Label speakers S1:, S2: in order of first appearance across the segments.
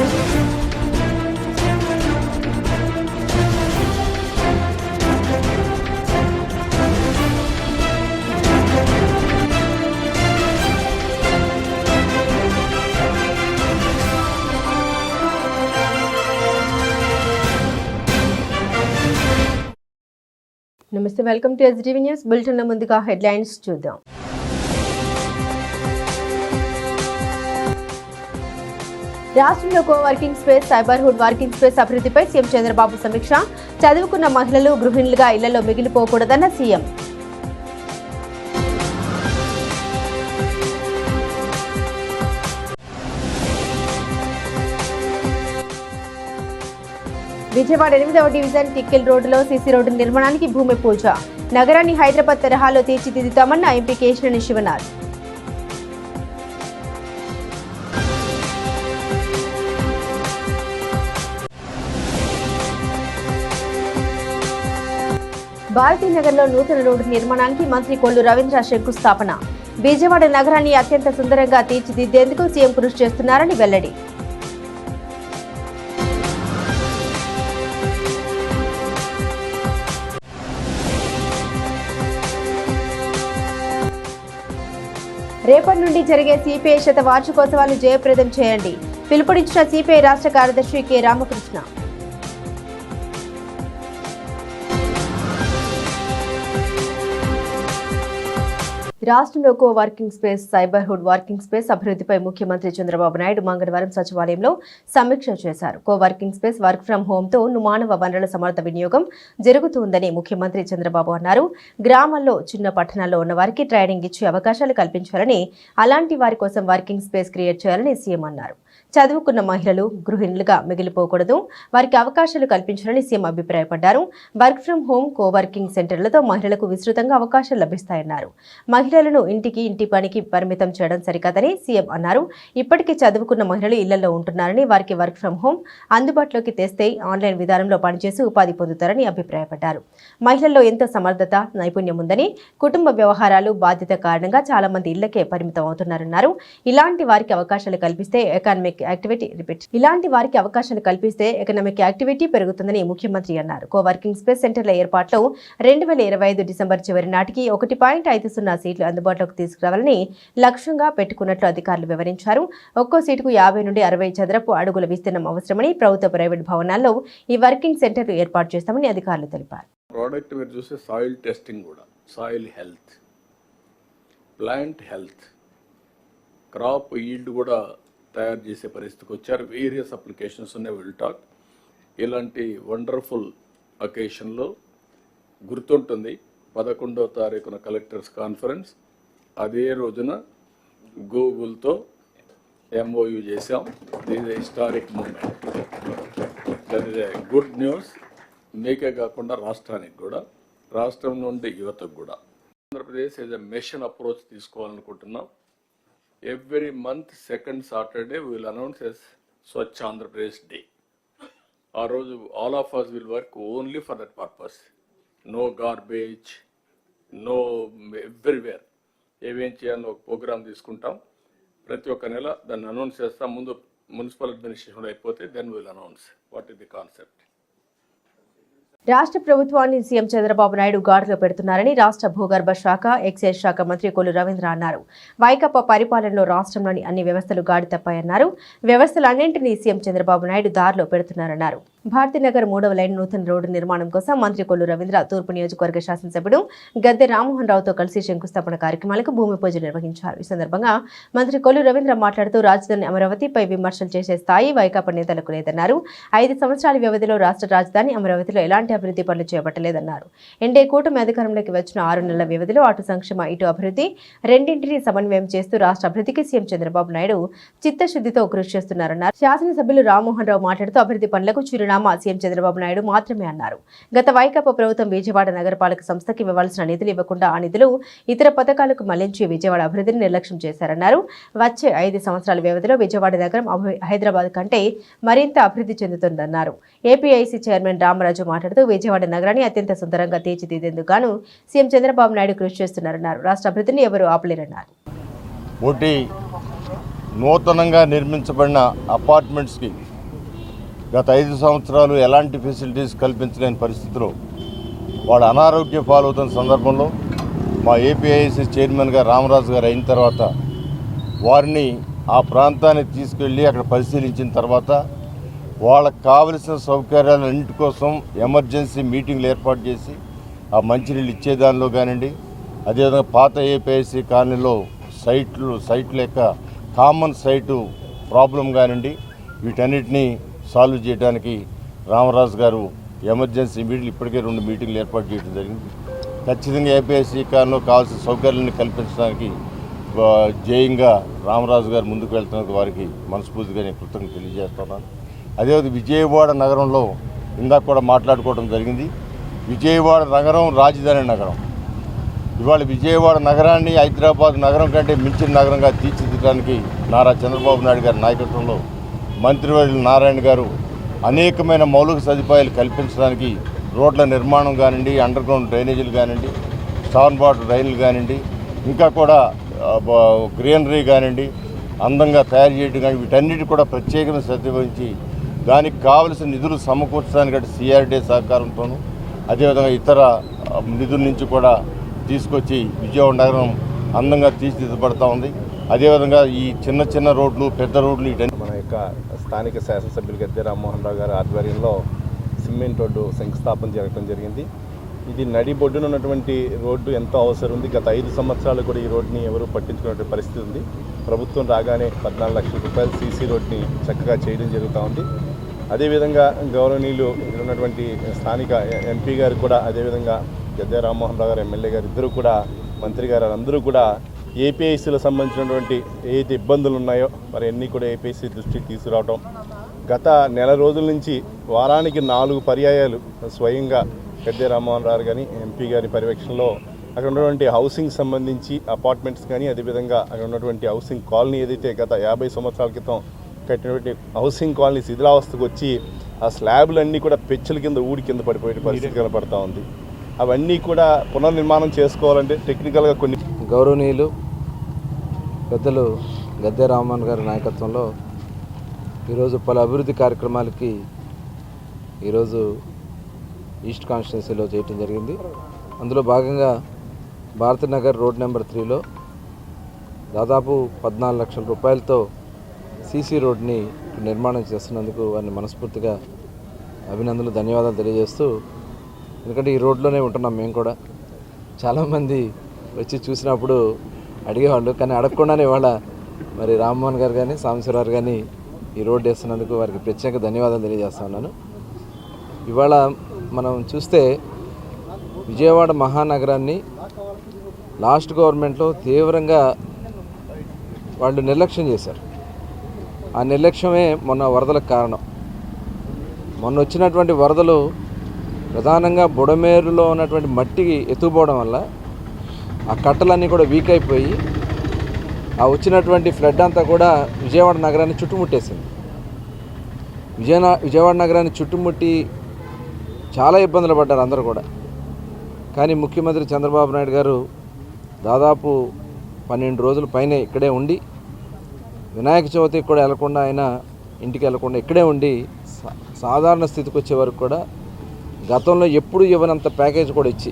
S1: నమస్తే, welcome to STV news bulletin. ముందుగా headlines చూద్దాం. రాష్ట్రంలో coworking space, cyberhood working space అభివృద్ధిపై సీఎం చంద్రబాబు సమీక్ష. చదువుకున్న మహిళలు గృహిణులుగా ఇళ్లలో మిగిలిపోకూడదన్న సీఎం. విజయవాడ 8వ డివిజన్ టిక్కిల్ రోడ్డులో సీసీ రోడ్డు నిర్మాణానికి భూమి పూజ. నగరాన్ని హైదరాబాద్ తరహాలో తీర్చిదిద్దుతామన్న ఎంపీ కేశినేని శివనాథ్. భారతీనగర్లో నూతన రోడ్డు నిర్మాణానికి మంత్రి కొల్లు రవీంద్ర శంకుస్థాపన. విజయవాడ నగరాన్ని అత్యంత సుందరంగా తీర్చిదిద్దేందుకు సీఎం కృషి చేస్తున్నారని వెల్లడి. రేపటి నుండి జరిగే సిపిఐ శతవార్షికోత్సవాలు జయప్రదం చేయండి. పిలుపునిచ్చిన సిపిఐ రాష్ట్ర కార్యదర్శి కె రామకృష్ణ. రాష్ట్రంలో co working space, cyberhood working space అభివృద్ధిపై ముఖ్యమంత్రి చంద్రబాబు నాయుడు మంగళవారం సచివాలయంలో సమీక్ష చేశారు. Co working space, work from హోంతో మానవ వనరుల సమర్థ వినియోగం జరుగుతుందని ముఖ్యమంత్రి చంద్రబాబు అన్నారు. గ్రామాల్లో, చిన్న పట్టణాల్లో ఉన్న వారికి ట్రైనింగ్ ఇచ్చే అవకాశాలు కల్పించాలని, అలాంటి వారి కోసం వర్కింగ్ స్పేస్ క్రియేట్ చేయాలని సీఎం అన్నారు. చదువుకున్న మహిళలు గృహిణులుగా మిగిలిపోకూడదు, వారికి అవకాశాలు కల్పించాలని సీఎం అభిప్రాయపడ్డారు. Work from home, co working సెంటర్లతో మహిళలకు విస్తృతంగా అవకాశాలు లభిస్తాయన్నారు. మహిళలను ఇంటి పనికి పరిమితం చేయడం సరికాదని సీఎం అన్నారు. ఇప్పటికీ చదువుకున్న మహిళలు ఇళ్లలో ఉంటున్నారని, వారికి వర్క్ ఫ్రం హోం అందుబాటులోకి తెస్తే ఆన్లైన్ విధానంలో పనిచేసి ఉపాధి పొందుతారని అభిప్రాయపడ్డారు. మహిళల్లో ఎంతో సమర్థత, నైపుణ్యం ఉందని, కుటుంబ వ్యవహారాలు, బాధ్యత కారణంగా చాలా మంది ఇళ్లకే పరిమితం అవుతున్నారన్నారు. ఇలాంటి వారికి అవకాశాలు కల్పిస్తే ఎకనామిక్ యాక్టివిటీ పెరుగుతుందని ముఖ్యమంత్రి అన్నారు. కో వర్కింగ్ స్పేస్ సెంటర్ల ఏర్పాట్లో 2025 డిసెంబర్ చివరి నాటికి 1.50 సీట్లు అందుబాటులోకి తీసుకురావాలని లక్ష్యంగా పెట్టుకున్నట్లు అధికారులు వివరించారు. ఒక్కో సీటుకు 50 నుండి 60 చదరపు అడుగుల విస్తీర్ణం అవసరమని, ప్రభుత్వ, ప్రైవేట్ భవనాల్లో ఈ వర్కింగ్ సెంటర్లు ఏర్పాటు చేస్తామని అధికారులు తెలిపారు.
S2: ప్రోడక్ట్ మీరు చూస్తే సాయిల్ టెస్టింగ్ కూడా, soil health, plant health, crop yield కూడా తయారు చేసే పరిస్థితికి వచ్చారు. వేరియస్ అప్లికేషన్స్ ఉన్నాయి. విల్ టాక్ ఇలాంటి వండర్ఫుల్ అకేషన్లో గుర్తుంటుంది 11వ తారీఖున కలెక్టర్స్ కాన్ఫరెన్స్. అదే రోజున గూగుల్తో MOU చేశాం. This is historic moment. That is a good news. మీకే కాకుండా రాష్ట్రానికి కూడా, రాష్ట్రం నుండి యువతకు కూడా. Andhra Pradesh is a mission approach తీసుకోవాలనుకుంటున్నాం. Every month, second Saturday, we will announce as Swachh Andhra Pradesh Day. All of us will work only for that purpose. No garbage, no everywhere. ఏమేం చేయాలని ఒక ప్రోగ్రామ్ తీసుకుంటాం. ప్రతి ఒక్క నెల దాన్ని అనౌన్స్ చేస్తాం. ముందు మున్సిపల్ అడ్మినిస్ట్రేషన్ అయిపోతే then will announce what is the concept.
S1: రాష్ట్ర ప్రభుత్వాన్ని సీఎం చంద్రబాబు నాయుడు గాడిలో పెడుతున్నారని రాష్ట్ర భూగర్భ శాఖ, ఎక్సైజ్ శాఖ మంత్రి కొల్లు రవీంద్ర అన్నారు. వైకాపా పరిపాలనలో రాష్ట్రంలోని అన్ని వ్యవస్థలు గాడి తప్పాయన్నారు. వ్యవస్థలన్నింటినీ సీఎం చంద్రబాబు నాయుడు దారిలో పెడుతున్నారన్నారు. భారతీనగర్ 3వ లైన్ నూతన రోడ్డు నిర్మాణం కోసం మంత్రి కొల్లు రవీంద్ర తూర్పు నియోజకవర్గ శాసనసభ్యుడు గద్దె రామ్మోహన్ రావుతో కలిసి శంకుస్థాపన కార్యక్రమాలకు భూమి పూజ నిర్వహించారు. ఈ సందర్భంగా మంత్రి కొల్లు రవీంద్ర మాట్లాడుతూ రాజధాని అమరావతిపై విమర్శలు చేసే స్థాయి వైకాపా నేతలకు లేదన్నారు. 5 సంవత్సరాల వ్యవధిలో రాష్ట్ర రాజధాని అమరావతిలో ఎలాంటి అభివృద్ధి పనులు చేపట్టలేదన్నారు. ఎన్డీఏ కూటమి అధికారంలోకి వచ్చిన 6 నెలల వ్యవధిలో అటు సంక్షేమ, ఇటు అభివృద్ధి రెండింటినీ సమన్వయం చేస్తూ రాష్ట్ర అభివృద్ధికి సీఎం చంద్రబాబు నాయుడు చిత్తశుద్ధితో కృషి చేస్తున్నారన్నారు. శాసనసభ్యులు రామ్మోహన్ రావు మాట్లాడుతూ అభివృద్ధి పనులకు చిరునామా సీఎం చంద్రబాబు నాయుడు మాత్రమే అన్నారు. గత వైకాపా ప్రభుత్వం విజయవాడ నగరపాలక సంస్థకి ఇవ్వాల్సిన నిధులు ఇవ్వకుండా ఆ నిధులు ఇతర పథకాలకు మళ్లించి విజయవాడ అభివృద్ధిని నిర్లక్ష్యం చేశారన్నారు. వచ్చే 5 సంవత్సరాల వ్యవధిలో విజయవాడ నగరం హైదరాబాద్ కంటే మరింత అభివృద్ధి చెందుతుందన్నారు. ఏపీఐసీ చైర్మన్ రామరాజు మాట్లాడుతూ విజయవాడ నగరాన్ని అత్యంత సుందరంగా తీర్చిదిద్దేందుకు గాను సీఎం చంద్రబాబు నాయుడు కృషి చేస్తున్నారన్నారు. రాష్ట్ర అభివృద్ధిని ఎవరూ ఆపలేరన్నారు.
S3: నూతనంగా నిర్మించబడిన అపార్ట్మెంట్స్కి గత 5 సంవత్సరాలు ఎలాంటి ఫెసిలిటీస్ కల్పించలేని పరిస్థితిలో వాడు అనారోగ్య పాలవుతున్న సందర్భంలో మా ఏపీఐసి చైర్మన్గా రామరాజు గారు అయిన తర్వాత వారిని ఆ ప్రాంతానికి తీసుకెళ్ళి అక్కడ పరిశీలించిన తర్వాత వాళ్ళకు కావలసిన సౌకర్యాలన్నింటి కోసం ఎమర్జెన్సీ మీటింగ్లు ఏర్పాటు చేసి ఆ మంచినీళ్ళు ఇచ్చేదానిలో కానివ్వండి, అదేవిధంగా పాత ఏపీఐసి కాలనీలో సైట్లు యొక్క కామన్ సైటు ప్రాబ్లం కానివ్వండి, వీటన్నిటినీ సాల్వ్ చేయడానికి రామరాజు గారు ఎమర్జెన్సీ మీటింగ్లు ఇప్పటికే 2 మీటింగ్లు ఏర్పాటు చేయడం జరిగింది. ఖచ్చితంగా ఏపీఐసి కాలనీలో కావాల్సిన సౌకర్యాలను కల్పించడానికి జయంగా రామరాజు గారు ముందుకు వెళ్తున్నందుకు వారికి మనస్ఫూర్తిగా నేను కృతజ్ఞతలు తెలియజేస్తున్నాను. అదేవిధంగా విజయవాడ నగరంలో ఇందాక కూడా మాట్లాడుకోవడం జరిగింది. విజయవాడ నగరం రాజధాని నగరం. ఇవాళ విజయవాడ నగరాన్ని హైదరాబాద్ నగరం కంటే మించిన నగరంగా తీర్చిదిద్దడానికి నారా చంద్రబాబు నాయుడు గారి నాయకత్వంలో మంత్రివర్యులు నారాయణ గారు అనేకమైన మౌలిక సదుపాయాలు కల్పించడానికి రోడ్ల నిర్మాణం కానివ్వండి, అండర్ గ్రౌండ్ డ్రైనేజీలు కానివ్వండి, స్టార్న్ వాటర్ రైళ్లు కానివ్వండి, ఇంకా కూడా గ్రీనరీ కానివ్వండి అందంగా తయారు చేయడం కానీ వీటన్నిటి కూడా ప్రత్యేకంగా శ్రద్ధ వహించి దానికి కావలసిన నిధులు సమకూర్చడానికి అంటే సిఆర్డీ సహకారంతోనూ అదేవిధంగా ఇతర నిధుల నుంచి కూడా తీసుకొచ్చి విజయవాడ నగరం అందంగా తీర్చిదిద్దబడతా ఉంది. అదేవిధంగా ఈ చిన్న రోడ్లు, పెద్ద రోడ్లు వీటన్ని
S4: మన యొక్క స్థానిక శాసనసభ్యులు గద్దె రామ్మోహన్ రావు గారి ఆధ్వర్యంలో సిమెంట్ రోడ్డు శంకుస్థాపన జరగడం జరిగింది. ఇది నడిబొడ్డున ఉన్నటువంటి రోడ్డు ఎంతో అవసరం ఉంది. గత 5 సంవత్సరాలు కూడా ఈ రోడ్డుని ఎవరు పట్టించుకునే పరిస్థితి ఉంది. ప్రభుత్వం రాగానే 14 లక్షల రూపాయలు సీసీ రోడ్ని చక్కగా చేయడం జరుగుతూ ఉంది. అదేవిధంగా గౌరవనీయులు ఉన్నటువంటి స్థానిక ఎంపీ గారు కూడా అదేవిధంగా గద్దె రామ్మోహన్ రావు గారు ఎమ్మెల్యే గారు ఇద్దరు కూడా మంత్రి గారు అందరూ కూడా ఏపీఐసీలకు సంబంధించినటువంటి ఏదైతే ఇబ్బందులు ఉన్నాయో మరి అన్నీ కూడా ఏపీఐసీ దృష్టికి తీసుకురావడం. గత నెల రోజుల నుంచి వారానికి 4 పర్యాయాలు స్వయంగా గద్దె రామ్మోహన్ రావు కానీ ఎంపీ గారి పర్యవేక్షణలో అక్కడ ఉన్నటువంటి హౌసింగ్ సంబంధించి అపార్ట్మెంట్స్ కానీ అదేవిధంగా అక్కడ ఉన్నటువంటి హౌసింగ్ కాలనీ ఏదైతే గత 50 సంవత్సరాల క్రితం కట్టినటువంటి హౌసింగ్ కాలనీ శిథిలావస్థకు వచ్చి ఆ స్లాబ్లన్నీ కూడా పెచ్చుల కింద కింద పడిపోయే పరిస్థితి కనపడతా ఉంది. అవన్నీ కూడా పునర్నిర్మాణం చేసుకోవాలంటే టెక్నికల్గా కొన్ని
S5: గౌరవనీయులు పెద్దలు గద్దె రామ్మోహన్ గారి నాయకత్వంలో ఈరోజు పలు అభివృద్ధి కార్యక్రమాలకి ఈరోజు ఈస్ట్ కాన్స్టిట్యున్సీలో చేయటం జరిగింది. అందులో భాగంగా భారతనగర్ రోడ్ నెంబర్ 3లో దాదాపు 14 లక్షల రూపాయలతో సీసీ రోడ్ని నిర్మాణం చేస్తున్నందుకు వారిని మనస్ఫూర్తిగా అభినందనలు, ధన్యవాదాలు తెలియజేస్తూ, ఎందుకంటే ఈ రోడ్లోనే ఉంటున్నాం మేము కూడా. చాలామంది వచ్చి చూసినప్పుడు అడిగేవాళ్ళు, కానీ అడగకుండానే ఇవాళ మరి రామ్మోహన్ గారు కానీ సాంబశివరావు కానీ ఈ రోడ్డు వేస్తున్నందుకు వారికి ప్రత్యేక ధన్యవాదాలు తెలియజేస్తా ఉన్నాను. ఇవాళ మనం చూస్తే విజయవాడ మహానగరాన్ని లాస్ట్ గవర్నమెంట్లో తీవ్రంగా వాళ్ళు నిర్లక్ష్యం చేశారు. ఆ నిర్లక్ష్యమే మొన్న వరదలకు కారణం. మొన్న వచ్చినటువంటి వరదలు ప్రధానంగా బుడమేరులో ఉన్నటువంటి మట్టికి ఎత్తుకుపోవడం వల్ల ఆ కట్టలన్నీ కూడా వీక్ అయిపోయి ఆ వచ్చినటువంటి ఫ్లడ్ అంతా కూడా విజయవాడ నగరాన్ని చుట్టుముట్టేసింది. విజయవాడ నగరాన్ని చుట్టుముట్టి చాలా ఇబ్బందులు పడ్డారు అందరూ కూడా. కానీ ముఖ్యమంత్రి చంద్రబాబు నాయుడు గారు దాదాపు 12 రోజుల పైనే ఇక్కడే ఉండి, వినాయక చవితికి కూడా వెళ్లకుండా, ఆయన ఇంటికి వెళ్లకుండా ఇక్కడే ఉండి సాధారణ స్థితికి వచ్చే వరకు కూడా గతంలో ఎప్పుడు ఇవ్వనంత ప్యాకేజ్ కూడా ఇచ్చి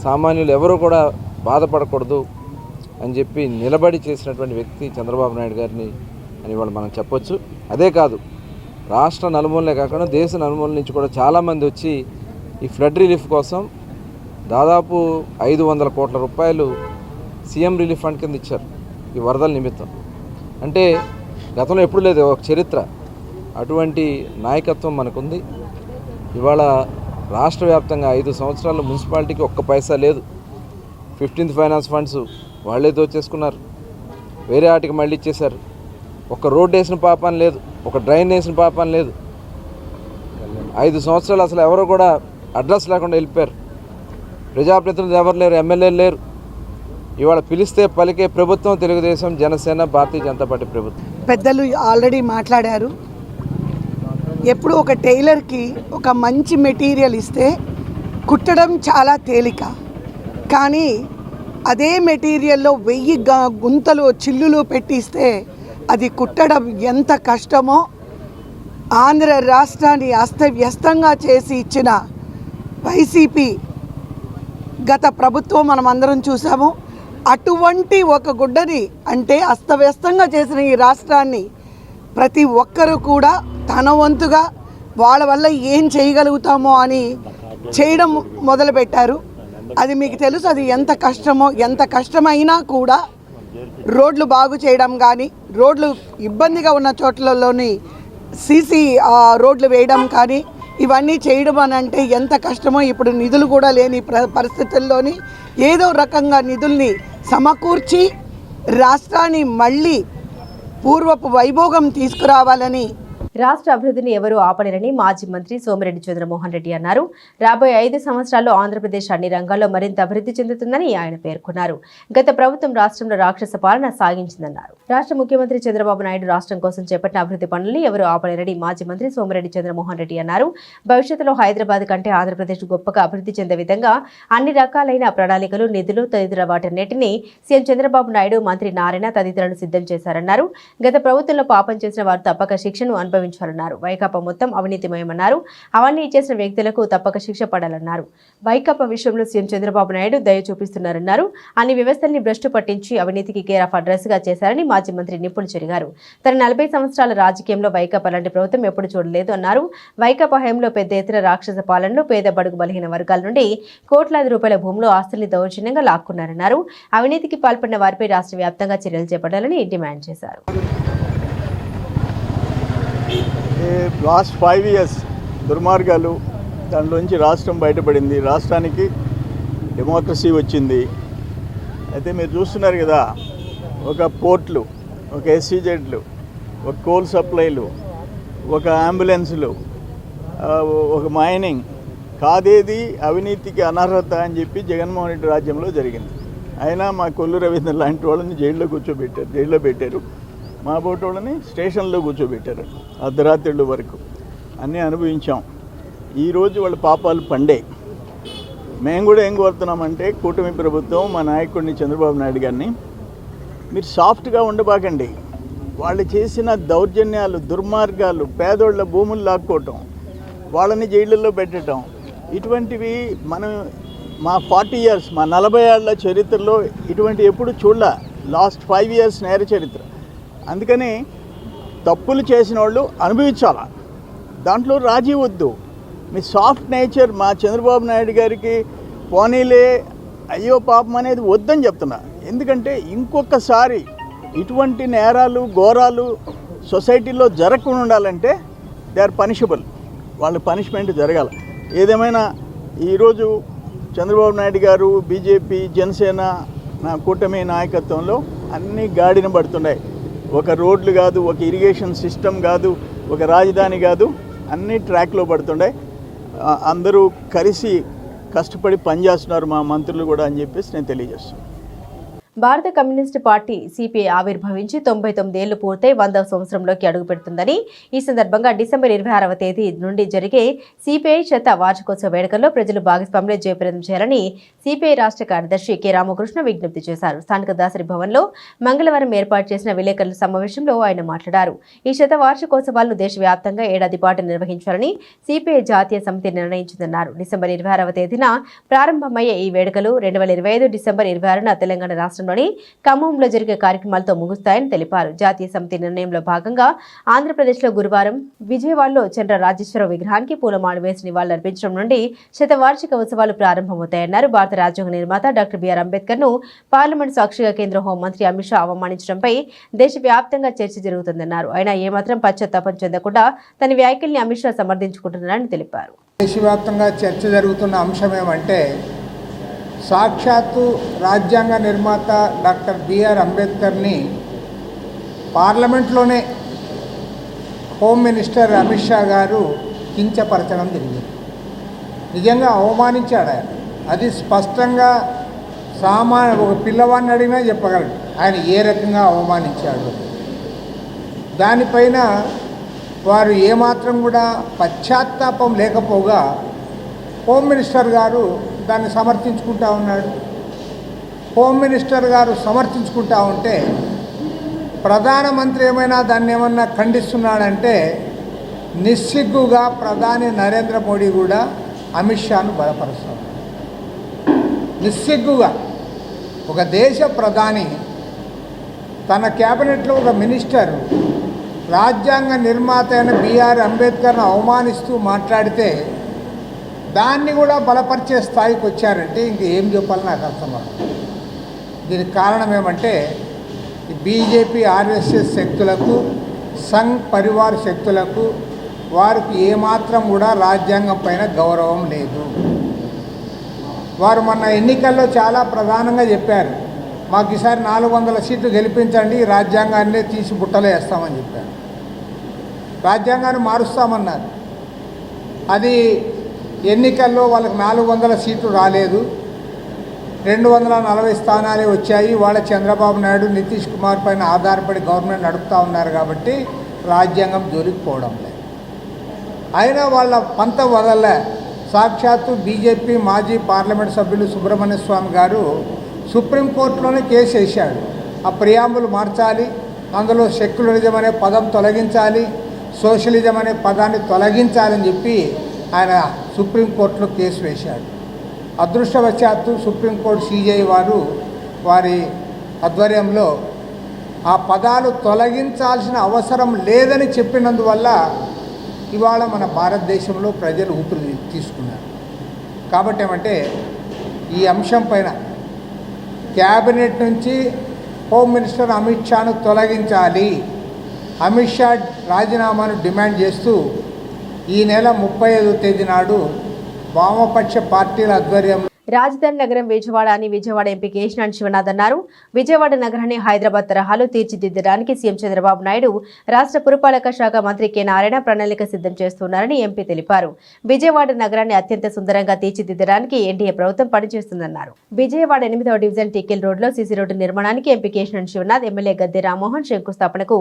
S5: సామాన్యులు ఎవరు కూడా బాధపడకూడదు అని చెప్పి నిలబడి చేసినటువంటి వ్యక్తి చంద్రబాబు నాయుడు గారిని అని వాళ్ళు మనం చెప్పొచ్చు. అదే కాదు, రాష్ట్ర నలుమూలనే కాకుండా దేశ నలుమూల నుంచి కూడా చాలామంది వచ్చి ఈ ఫ్లడ్ రిలీఫ్ కోసం దాదాపు 500 కోట్ల రూపాయలు సీఎం రిలీఫ్ ఫండ్ కింద ఇచ్చారు ఈ వరదల నిమిత్తం. అంటే గతంలో ఎప్పుడు లేదు, ఒక చరిత్ర. అటువంటి నాయకత్వం మనకుంది. ఇవాళ రాష్ట్ర వ్యాప్తంగా 5 సంవత్సరాలు మున్సిపాలిటీకి ఒక్క పైసా లేదు. 15th ఫైనాన్స్ ఫండ్స్ వాళ్ళే దోచేసుకున్నారు, వేరే వాటికి మళ్ళీ ఇచ్చేశారు. ఒక రోడ్డు వేసిన పాపాన్ని లేదు, ఒక డ్రైన్ వేసిన పాపాన్ని లేదు. 5 సంవత్సరాలు అసలు ఎవరు కూడా అడ్రస్ లేకుండా వెళ్ళిపోయారు. ప్రజాప్రతినిధులు ఎవరు లేరు, ఎమ్మెల్యేలు లేరు. ఇవాళ పిలిస్తే పలికే ప్రభుత్వం తెలుగుదేశం, జనసేన, భారతీయ జనతా పార్టీ ప్రభుత్వం.
S6: పెద్దలు ఆల్రెడీ మాట్లాడారు. ఎప్పుడు ఒక టైలర్కి ఒక మంచి మెటీరియల్ ఇస్తే కుట్టడం చాలా తేలిక, కానీ అదే మెటీరియల్లో 1000 గుంతలు చిల్లులు పెట్టిస్తే అది కుట్టడం ఎంత కష్టమో ఆంధ్ర రాష్ట్రాన్ని అస్తవ్యస్తంగా చేసి ఇచ్చిన వైసీపీ గత ప్రభుత్వం మనం అందరం చూసాము. అటువంటి ఒక గుడ్డని అంటే అస్తవ్యస్తంగా చేసిన ఈ రాష్ట్రాన్ని ప్రతి ఒక్కరూ కూడా తన వంతుగా వాళ్ళ వల్ల ఏం చేయగలుగుతామో అని చేయడం మొదలుపెట్టారు. అది మీకు తెలుసు, అది ఎంత కష్టమో. ఎంత కష్టమైనా కూడా రోడ్లు బాగు చేయడం కానీ, రోడ్లు ఇబ్బందిగా ఉన్న చోట్లలోని సీసీ రోడ్లు వేయడం కానీ, ఇవన్నీ చేయడం అని అంటే ఎంత కష్టమో. ఇప్పుడు నిధులు కూడా లేని పరిస్థితుల్లోని ఏదో రకంగా నిధుల్ని సమకూర్చి రాష్ట్రాన్ని మళ్ళీ పూర్వపు వైభోగం తీసుకురావాలని
S1: రాష్ట్ర అభివృద్ధిని ఎవరూ ఆపలేరని మాజీ మంత్రి సోమిరెడ్డి చంద్రమోహన్ రెడ్డి అన్నారు. రాబోయే 5 సంవత్సరాల్లో ఆంధ్రప్రదేశ్ అన్ని రంగాల్లో మరింత అభివృద్ధి చెందుతుందని ఆయన పేర్కొన్నారు. గత ప్రభుత్వం రాష్ట్రంలో రాక్షస పాలన సాగించిందన్నారు. రాష్ట్ర ముఖ్యమంత్రి చంద్రబాబు నాయుడు రాష్ట్రం కోసం చేపట్టిన అభివృద్ధి పనుల్ని ఎవరూ ఆపలేరని మాజీ మంత్రి సోమిరెడ్డి చంద్రమోహన్ రెడ్డి అన్నారు. భవిష్యత్తులో హైదరాబాద్ కంటే ఆంధ్రప్రదేశ్ గొప్పగా అభివృద్ధి చెందే విధంగా అన్ని రకాలైన ప్రణాళికలు, నిధులు తదితర వాటన్నిటినీ సీఎం చంద్రబాబు నాయుడు, మంత్రి నారాయణ తదితరులను సిద్ధం చేశారన్నారు. గత ప్రభుత్వంలో పాపం చేసిన వారు తప్పక శిక్షను అనుభవించాలన్నారు. వైకాపా మొత్తం అవినీతిమయమన్నారు. అవన్నీ చేసిన వ్యక్తులకు తప్పక శిక్ష పడాలన్నారు. వైకాపా విషయంలో సీఎం చంద్రబాబు నాయుడు దయ చూపిస్తున్నారన్నారు. అన్ని వ్యవస్థల్ని భ్రష్టు పట్టించి అవినీతికి కేర్ ఆఫ్ అడ్రస్ గా చేశారని మాజీ మంత్రి నిప్పులు చెరిగారు. తన 40 సంవత్సరాల రాజకీయంలో వైకాపా లాంటి ప్రభుత్వం ఎప్పుడు చూడలేదు అన్నారు. వైకాపా హయాంలో పెద్ద ఎత్తున రాక్షస పాలనలో పేద బడుగు బలహీన వర్గాల నుండి కోట్లాది రూపాయల భూములు, ఆస్తుల్ని దౌర్జన్యంగా లాక్కున్నారన్నారు. అవినీతికి పాల్పడిన వారిపై రాష్ట్ర వ్యాప్తంగా చర్యలు చేపట్టాలని డిమాండ్ చేశారు.
S7: లాస్ట్ 5 years దుర్మార్గాలు, దానిలోంచి రాష్ట్రం బయటపడింది. రాష్ట్రానికి డెమోక్రసీ వచ్చింది. అయితే మీరు చూస్తున్నారు కదా, ఒక పోర్ట్లు, ఒక SEZలు, ఒక కోల్ సప్లైలు, ఒక అంబులెన్సులు, ఒక మైనింగ్, కాదేది అవినీతికి అనర్హత అని చెప్పి జగన్మోహన్ రెడ్డి రాజ్యంలో జరిగింది. అయినా మా కొల్లు రవీంద్ర లాంటి వాళ్ళని జైల్లో పెట్టారు. మా బోటి వాళ్ళని స్టేషన్లో కూర్చోబెట్టారు అర్ధరాత్రుల వరకు. అన్నీ అనుభవించాం. ఈరోజు వాళ్ళ పాపాలు పండే. మేము కూడా ఏం కోరుతున్నామంటే, కూటమి ప్రభుత్వం, మా నాయకుడిని చంద్రబాబు నాయుడు గారిని, మీరు సాఫ్ట్గా ఉండబాకండి. వాళ్ళు చేసిన దౌర్జన్యాలు, దుర్మార్గాలు, పేదోళ్ళ భూములు లాక్కోవటం, వాళ్ళని జైళ్ళల్లో పెట్టడం, ఇటువంటివి మనం మా 40 years, మా 40 ఏళ్ల చరిత్రలో ఇటువంటి ఎప్పుడు చూడలే. లాస్ట్ 5 years నేర చరిత్ర. అందుకని తప్పులు చేసిన వాళ్ళు అనుభవించాలా, దాంట్లో రాజీ వద్దు. మీ సాఫ్ట్ నేచర్ మా చంద్రబాబు నాయుడు గారికి పోనీలే అయ్యో పాపం అనేది వద్దని చెప్తున్నా. ఎందుకంటే ఇంకొకసారి ఇటువంటి నేరాలు, ఘోరాలు సొసైటీలో జరగకుండా ఉండాలంటే దే ఆర్ పనిషబుల్. వాళ్ళ పనిష్మెంట్ జరగాలి. ఏదేమైనా ఈరోజు చంద్రబాబు నాయుడు గారు, బీజేపీ, జనసేన నా కూటమి నాయకత్వంలో అన్నీ గాడిన పడుతున్నాయి. ఒక రోడ్లు కాదు, ఒక ఇరిగేషన్ సిస్టమ్ కాదు, ఒక రాజధాని కాదు, అన్నీ ట్రాక్లో పడుతుండే. అందరూ కలిసి కష్టపడి పనిచేస్తున్నారు మా మంత్రులు కూడా అని చెప్పేసి నేను తెలియజేస్తున్నాను.
S1: భారత కమ్యూనిస్టు పార్టీ సిపిఐ ఆవిర్భవించి 99 ఏళ్లు పూర్తయి 100వ సంవత్సరంలోకి అడుగుపెడుతుందని ఈ సందర్భంగా డిసెంబర్ 26వ తేదీ నుండి జరిగే సిపిఐ శత వార్షికోత్సవ వేడుకల్లో ప్రజలు భాగస్వామ్యం జయప్రదం చేయాలని సిపిఐ రాష్ట్ర కార్యదర్శి కె రామకృష్ణ విజ్ఞప్తి చేశారు. స్థానిక దాసరి భవన్లో మంగళవారం ఏర్పాటు చేసిన విలేకరుల సమావేశంలో ఆయన మాట్లాడారు. ఈ శత వార్షికోత్సవాలను దేశవ్యాప్తంగా ఏడాది పాటు నిర్వహించాలని సిపిఐ జాతీయ సమితి నిర్ణయించిందన్నారు. డిసెంబర్ 26వ తేదీన ప్రారంభమయ్యే ఈ వేడుకలు 2025 డిసెంబర్ 26న తెలంగాణ రాష్ట్రంలోని ఖమ్మంలో జరిగే కార్యక్రమాలతో ముగుస్తాయని తెలిపారు. జాతీయ సమితి నిర్ణయంలో భాగంగా ఆంధ్రప్రదేశ్లో గురువారం విజయవాడలో చంద్ర రాజేశ్వరరావు విగ్రహానికి పూలమాల వేసి నివాళులర్పించడం నుండి శతవార్షిక ఉత్సవాలు ప్రారంభమవుతాయన్నారు. భారత రాజ్యాంగ నిర్మాత డాక్టర్ బిఆర్ అంబేద్కర్ ను పార్లమెంట్ సాక్షిగా కేంద్ర హోంమంత్రి అమిత్ షా అవమానించడంపై దేశవ్యాప్తంగా చర్చ జరుగుతుందన్నారు. అయినా ఏమాత్రం పశ్చాత్తాపం చెందకుండా తన వ్యాఖ్యల్ని అమిత్ షా సమర్థించుకుంటున్నారని తెలిపారు.
S8: దేశవ్యాప్తంగా చర్చ జరుగుతున్న అంశం ఏమంటే, సాక్షాత్తు రాజ్యాంగ నిర్మాత డాక్టర్ బిఆర్ అంబేద్కర్ని పార్లమెంట్లోనే హోమ్ మినిస్టర్ అమిత్ షా గారు కించపరచడం జరిగింది. నిజంగా అవమానించాడు ఆయన. అది స్పష్టంగా ఒక పిల్లవాడిని అడిగినా చెప్పగలడు ఆయన ఏ రకంగా అవమానించాడు. దానిపైన వారు ఏమాత్రం కూడా పశ్చాత్తాపం లేకపోగా హోమ్ మినిస్టర్ గారు దాన్ని సమర్థించుకుంటా ఉన్నాడు. హోమ్ మినిస్టర్ గారు సమర్థించుకుంటా ఉంటే ప్రధానమంత్రి ఏమైనా దాన్ని ఏమన్నా ఖండిస్తున్నాడంటే నిస్సిగ్గుగా ప్రధాని నరేంద్ర మోడీ కూడా అమిత్ షాను బలపరుస్తారు. నిస్సిగ్గుగా ఒక దేశ ప్రధాని తన క్యాబినెట్లో ఒక మినిస్టర్ రాజ్యాంగ నిర్మాత అయిన బిఆర్ అంబేద్కర్ను అవమానిస్తూ మాట్లాడితే దాన్ని కూడా బలపరిచే స్థాయికి వచ్చారంటే ఇంకేం చెప్పాలని నాకు అర్థం అవుతుంది. దీనికి కారణం ఏమంటే బీజేపీ ఆర్ఎస్ఎస్ శక్తులకు సంఘ్ పరివార్ శక్తులకు వారికి ఏమాత్రం కూడా రాజ్యాంగం పైన గౌరవం లేదు. వారు మొన్న ఎన్నికల్లో చాలా ప్రధానంగా చెప్పారు, మాకు ఈసారి 400 సీట్లు గెలిపించండి, రాజ్యాంగాన్నే తీసి బుట్టలో వేస్తామని చెప్పారు. రాజ్యాంగాన్ని మారుస్తామన్నారు. అది ఎన్నికల్లో వాళ్ళకి 400 సీట్లు రాలేదు, 240 స్థానాలే వచ్చాయి. వాళ్ళ చంద్రబాబు నాయుడు నితీష్ కుమార్ పైన ఆధారపడి గవర్నమెంట్ నడుపుతూ ఉన్నారు కాబట్టి రాజ్యాంగం జోలికి పోవడం లేదు. అయినా వాళ్ళ పంత వదలలే. సాక్షాత్తు బీజేపీ మాజీ పార్లమెంట్ సభ్యులు సుబ్రహ్మణ్య స్వామి గారు సుప్రీంకోర్టులోనే కేసు వేశాడు. ఆ ప్రియాంబుల్ మార్చాలి, అందులో సెక్యులరిజం అనే పదం తొలగించాలి, సోషలిజం అనే పదాన్ని తొలగించాలని చెప్పి ఆయన సుప్రీంకోర్టులో కేసు వేశాడు. అదృష్టవశాత్తు సుప్రీంకోర్టు సిజేఐ వారి ఆధ్వర్యంలో ఆ పదాలు తొలగించాల్సిన అవసరం లేదని చెప్పినందువల్ల ఇవాళ మన భారతదేశంలో ప్రజలు ఊపిరి తీసుకున్నారు. కాబట్టి ఏమంటే ఈ అంశం పైన క్యాబినెట్ నుంచి హోమ్ మినిస్టర్ అమిత్ షాను తొలగించాలి, అమిత్ షా రాజీనామాను డిమాండ్ చేస్తూ ఈ నెల 35వ తేదీ నాడు వామపక్ష పార్టీల ఆధ్వర్యంలో
S1: రాజధాని నగరం విజయవాడ అని విజయవాడ ఎంపీ కేశినేని శివనాథ్ అన్నారు. విజయవాడ నగరాన్ని హైదరాబాద్ తరహాలో తీర్చిదిద్దడానికి సీఎం చంద్రబాబు నాయుడు రాష్ట్ర పురపాలక శాఖ మంత్రి కె నారాయణ ప్రణాళిక సిద్ధం చేస్తున్నారని ఎంపీ తెలిపారు. విజయవాడ నగరాన్ని అత్యంత సుందరంగా తీర్చిదిద్దడానికి ఎన్డీఏ ప్రభుత్వం పనిచేస్తుందన్నారు. విజయవాడ 8వ డివిజన్ టీకెల్ రోడ్లో సీసీ రోడ్డు నిర్మాణానికి ఎంపీ కేశినేని శివనాథ్, ఎమ్మెల్యే గద్దె రామ్మోహన్ శంకుస్థాపనకు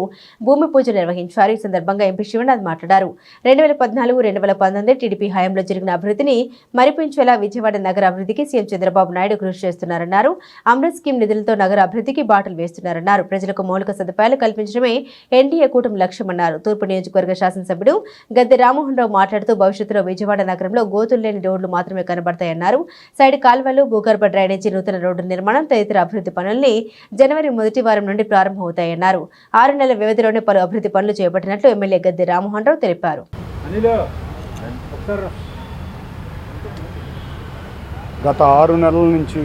S1: భూమి పూజ నిర్వహించారు. ఈ సందర్భంగా ఎంపీ శివనాథ్ మాట్లాడారు. 2014-2019 టీడీపీ హయాంలో జరిగిన అభివృద్ధిని మరిపించేలా విజయవాడ నగర అభివృద్ధికి సీఎం చంద్రబాబు నాయుడు కృషి చేస్తున్నారన్నారు. అమృత్ స్కీమ్ నిధులతో నగర అభివృద్ధికి బాటలు వేస్తున్నారన్నారు. ప్రజలకు మౌలిక సదుపాయాలు కల్పించడమే ఎన్డీఏ కూటమి లక్ష్యమన్నారు. తూర్పు నియోజకవర్గ శాసనసభ్యుడు గద్దె రామ్మోహన్ రావు మాట్లాడుతూ భవిష్యత్తులో విజయవాడ నగరంలో గోతులు లేని రోడ్లు మాత్రమే కనబడతాయన్నారు. సైడ్ కాల్వలు, భూగర్భ డ్రైనేజీ, నూతన రోడ్డు నిర్మాణం తదితర అభివృద్ధి పనుల్ని జనవరి 1వ వారం నుండి ప్రారంభమవుతాయన్నారు. 6 నెలల వ్యవధిలోనే పలు అభివృద్ధి పనులు చేపట్టినట్లు ఎమ్మెల్యే గద్దె రామ్మోహన్ రావు తెలిపారు.
S9: గత 6 నెలల నుంచి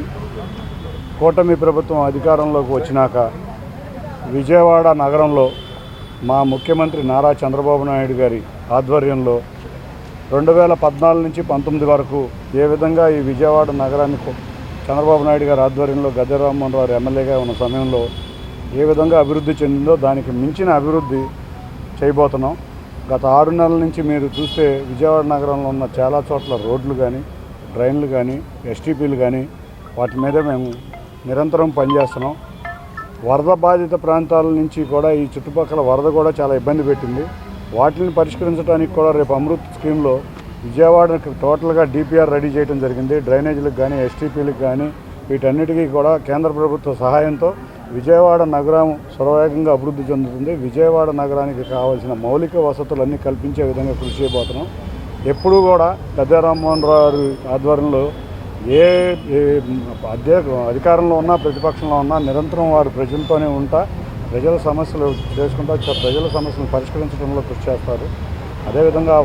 S9: కూటమి ప్రభుత్వం అధికారంలోకి వచ్చినాక విజయవాడ నగరంలో మా ముఖ్యమంత్రి నారా చంద్రబాబు నాయుడు గారి ఆధ్వర్యంలో 2014 నుంచి 19 వరకు ఏ విధంగా ఈ విజయవాడ నగరాన్ని చంద్రబాబు నాయుడు గారి ఆధ్వర్యంలో గద్దె రామ్మోహన్ రావు ఎమ్మెల్యేగా ఉన్న సమయంలో ఏ విధంగా అభివృద్ధి చెందిందో దానికి మించిన అభివృద్ధి చేయబోతున్నాం. గత 6 నెలల నుంచి మీరు చూస్తే విజయవాడ నగరంలో ఉన్న చాలా చోట్ల రోడ్లు కానీ, డ్రైన్లు కానీ, ఎస్టీపీలు కానీ వాటి మీద మేము నిరంతరం పనిచేస్తున్నాం. వరద బాధిత ప్రాంతాల నుంచి కూడా ఈ చుట్టుపక్కల వరద కూడా చాలా ఇబ్బంది పెట్టింది. వాటిని పరిష్కరించడానికి కూడా రేపు అమృత్ స్కీమ్లో విజయవాడకి టోటల్గా డిపిఆర్ రెడీ చేయడం జరిగింది. డ్రైనేజీలకు కానీ, ఎస్టీపీలకు కానీ వీటన్నిటికీ కూడా కేంద్ర ప్రభుత్వ సహాయంతో విజయవాడ నగరం స్వరవేగంగా అభివృద్ధి చెందుతుంది. విజయవాడ నగరానికి కావాల్సిన మౌలిక వసతులన్నీ కల్పించే విధంగా కృషి చేయబోతున్నాం. ఎప్పుడూ కూడా గద్దె రామ్మోహన్ రావు ఆధ్వర్యంలో ఏ అధికారంలో ఉన్నా ప్రతిపక్షంలో ఉన్నా నిరంతరం వారు ప్రజలతోనే ఉంటా, ప్రజల సమస్యలు చేసుకుంటా, ప్రజల సమస్యలను పరిష్కరించడంలో కృషి చేస్తారు. అదేవిధంగా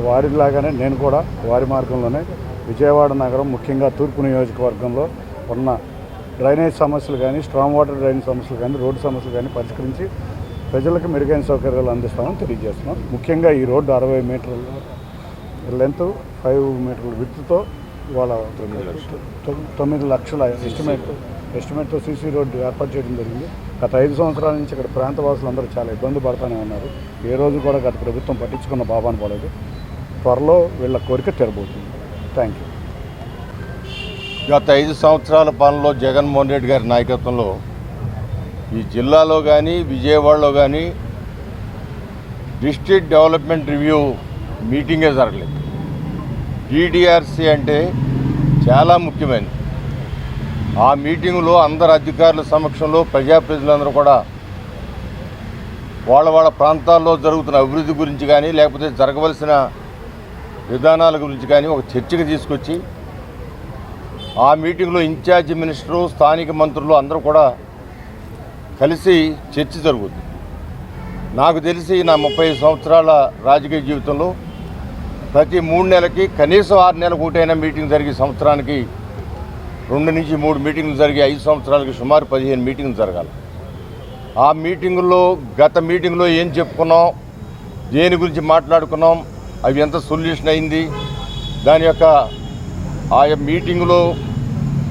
S9: వారిలాగానే నేను కూడా వారి మార్గంలోనే విజయవాడ నగరం ముఖ్యంగా తూర్పు నియోజకవర్గంలో ఉన్న డ్రైనేజ్ సమస్యలు కానీ, స్ట్రాంగ్ వాటర్ డ్రైనేజ్ సమస్యలు కానీ, రోడ్డు సమస్యలు కానీ పరిష్కరించి ప్రజలకు మెరుగైన సౌకర్యాలు అందిస్తామని తెలియజేస్తున్నాం. ముఖ్యంగా ఈ రోడ్డు 60 మీటర్ల లెంత్, 5 మీటర్ల విడ్త్తో ఇవాళ 9 లక్షల ఎస్టిమేట్తో సీసీ రోడ్డు ఏర్పాటు చేయడం జరిగింది. గత 5 సంవత్సరాల నుంచి ఇక్కడ ప్రాంతవాసులు అందరూ చాలా ఇబ్బంది పడుతూనే ఉన్నారు. ఏ రోజు కూడా గత ప్రభుత్వం పట్టించుకున్న బాబాను పడలేదు. త్వరలో వీళ్ళ కోరిక తెరబోతుంది. Thank you.
S3: గత 5 సంవత్సరాల పాలనలో జగన్మోహన్ రెడ్డి గారి నాయకత్వంలో ఈ జిల్లాలో కానీ, విజయవాడలో కానీ డిస్ట్రిక్ట్ డెవలప్మెంట్ రివ్యూ మీటింగే జరగలేదు. డిడిఆర్సి అంటే చాలా ముఖ్యమైనది. ఆ మీటింగులో అందరు అధికారుల సమక్షంలో ప్రజాప్రతినిధులందరూ కూడా వాళ్ళ ప్రాంతాల్లో జరుగుతున్న అభివృద్ధి గురించి కానీ లేకపోతే జరగవలసిన విధానాల గురించి కానీ ఒక చర్చకు తీసుకొచ్చి ఆ మీటింగ్లో ఇన్ఛార్జి మినిస్టరు స్థానిక మంత్రులు అందరూ కూడా కలిసి చర్చ జరుగుతుంది. నాకు తెలిసి నా 30 సంవత్సరాల రాజకీయ జీవితంలో ప్రతి 3 నెలలకి కనీసం 6 నెలలకు ఒకటైనా మీటింగ్ జరిగే, సంవత్సరానికి 2 నుంచి 3 మీటింగ్లు జరిగి 5 సంవత్సరాలకి సుమారు 15 మీటింగ్లు జరగాలి. ఆ మీటింగుల్లో గత మీటింగ్లో ఏం చెప్పుకున్నాం, దేని గురించి మాట్లాడుకున్నాం, అవి ఎంత సొల్యూషన్ అయింది, దాని యొక్క ఆయా మీటింగులో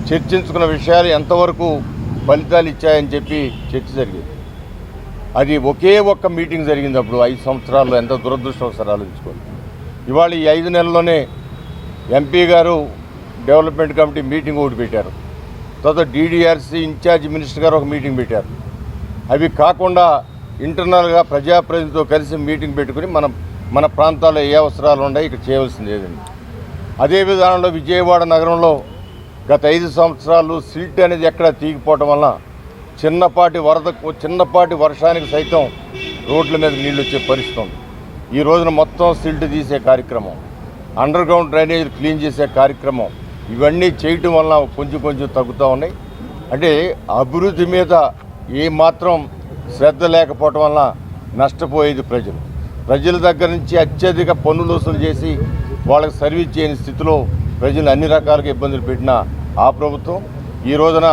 S3: చర్చించుకున్న విషయాలు ఎంతవరకు ఫలితాలు ఇచ్చాయని చెప్పి చర్చ జరిగింది. అది ఒకే ఒక్క మీటింగ్ జరిగింది. అప్పుడు 5 సంవత్సరాల్లో ఎంత దురదృష్టం ఒకసారి ఆలోచించుకోండి. ఇవాళ ఈ 5 నెలల్లోనే ఎంపీ గారు డెవలప్మెంట్ కమిటీ మీటింగ్ ఒకటి పెట్టారు. తర్వాత DDRC ఇన్ఛార్జ్ మినిస్టర్ గారు ఒక మీటింగ్ పెట్టారు. అవి కాకుండా ఇంటర్నల్గా ప్రజాప్రతినిధితో కలిసి మీటింగ్ పెట్టుకుని మన ప్రాంతాల్లో ఏ అవసరాలు ఉన్నాయి, ఇక్కడ చేయవలసింది ఏదండి. అదే విధానంలో విజయవాడ నగరంలో గత 5 సంవత్సరాలు సిల్ట్ అనేది ఎక్కడ తీగిపోవటం వల్ల చిన్నపాటి వర్షానికి సైతం రోడ్ల మీద నీళ్ళు వచ్చే పరిస్థితి ఉంది. ఈ రోజున మొత్తం సిల్ట్ తీసే కార్యక్రమం, అండర్ గ్రౌండ్ డ్రైనేజ్ క్లీన్ చేసే కార్యక్రమం, ఇవన్నీ చేయటం వల్ల కొంచెం తగ్గుతూ ఉన్నాయి. అంటే అభివృద్ధి మీద ఏమాత్రం శ్రద్ధ లేకపోవటం వల్ల నష్టపోయేది ప్రజల దగ్గర నుంచి అత్యధిక పన్నులు వసూలు చేసి వాళ్ళకి సర్వీస్ చేయని స్థితిలో ప్రజలు అన్ని రకాలుగా ఇబ్బందులు పెట్టిన ఆ ప్రభుత్వం ఈ రోజున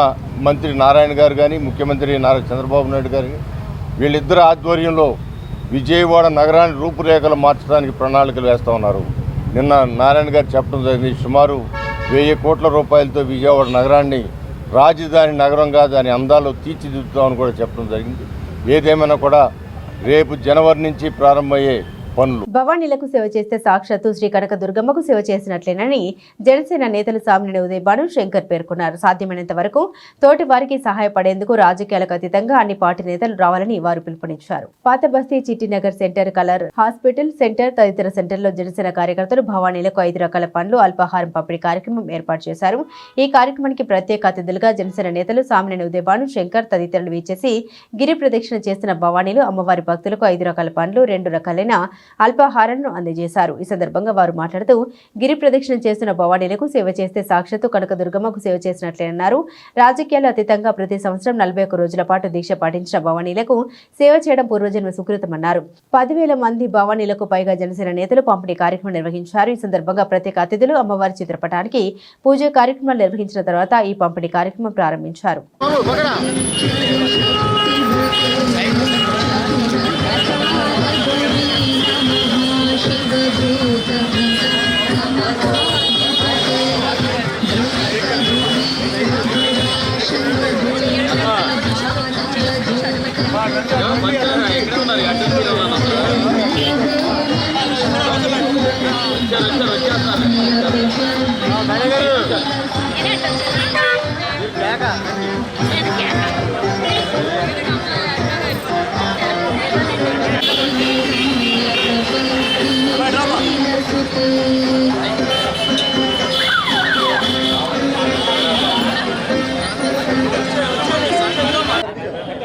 S3: మంత్రి నారాయణ గారు కానీ, ముఖ్యమంత్రి నారా చంద్రబాబు నాయుడు గారు వీళ్ళిద్దరి ఆధ్వర్యంలో విజయవాడ నగరాన్ని రూపురేఖలు మార్చడానికి ప్రణాళికలు వేస్తూ ఉన్నారు. నిన్న నారాయణ గారు చెప్పడం జరిగింది, సుమారు 1000 కోట్ల రూపాయలతో విజయవాడ నగరాన్ని రాజధాని నగరంగా దాని అందాలు తీర్చిదిద్దుతామని కూడా చెప్పడం జరిగింది. ఏదేమైనా కూడా రేపు జనవరి నుంచి ప్రారంభమయ్యే పనులు
S1: భవానీలకు సేవ చేస్తే సాక్షాత్తు శ్రీ కనక దుర్గమ్మకు సేవ చేసినట్లేనని జనసేన నేతలు సామినేని ఉదయ్ భాను శంకర్ పేర్కొన్నారు. సాధ్యమైనంత వరకు తోటి వారికి సహాయపడేందుకు రాజకీయాలకు అతీతంగా అన్ని పార్టీ నేతలు రావాలని వారు పిలుపునిచ్చారు. పాత బస్తీ Chittinagar centre, colour hospital centre తదితర సెంటర్లో జనసేన కార్యకర్తలు భవానీలకు 5 రకాల పండ్లు, అల్పాహారం పంపిణీ కార్యక్రమం ఏర్పాటు చేశారు. ఈ కార్యక్రమానికి ప్రత్యేక అతిథులుగా జనసేన నేతలు సామినేని ఉదయ్ భాను శంకర్ తదితరులు వీచేసి గిరి ప్రదక్షిణ చేస్తున్న భవానీలు అమ్మవారి భక్తులకు 5 రకాల పండ్లు, 2 రకాలైన అల్పాహారాలను అందజేశారు. ఈ సందర్భంగా వారు మాట్లాడుతూ గిరి ప్రదక్షిణ చేస్తున్న భవానీలకు సేవ చేస్తే సాక్షాత్తు కనకదుర్గమ్మకు సేవ చేసినట్లేనన్నారు. రాజకీయాలు అతీతంగా ప్రతి సంవత్సరం 41 రోజుల పాటు దీక్ష పాటించిన భవానీలకు సేవ చేయడం పూర్వజన్మ సుకృతమన్నారు. 10,000 మంది భవానీలకు పైగా జనసేన నేతలు పంపిణీ కార్యక్రమం నిర్వహించారు. ఈ సందర్భంగా ప్రత్యేక అతిథులు అమ్మవారి చిత్రపటానికి పూజ కార్యక్రమాలు నిర్వహించిన తర్వాత ఈ పంపిణీ కార్యక్రమం ప్రారంభించారు.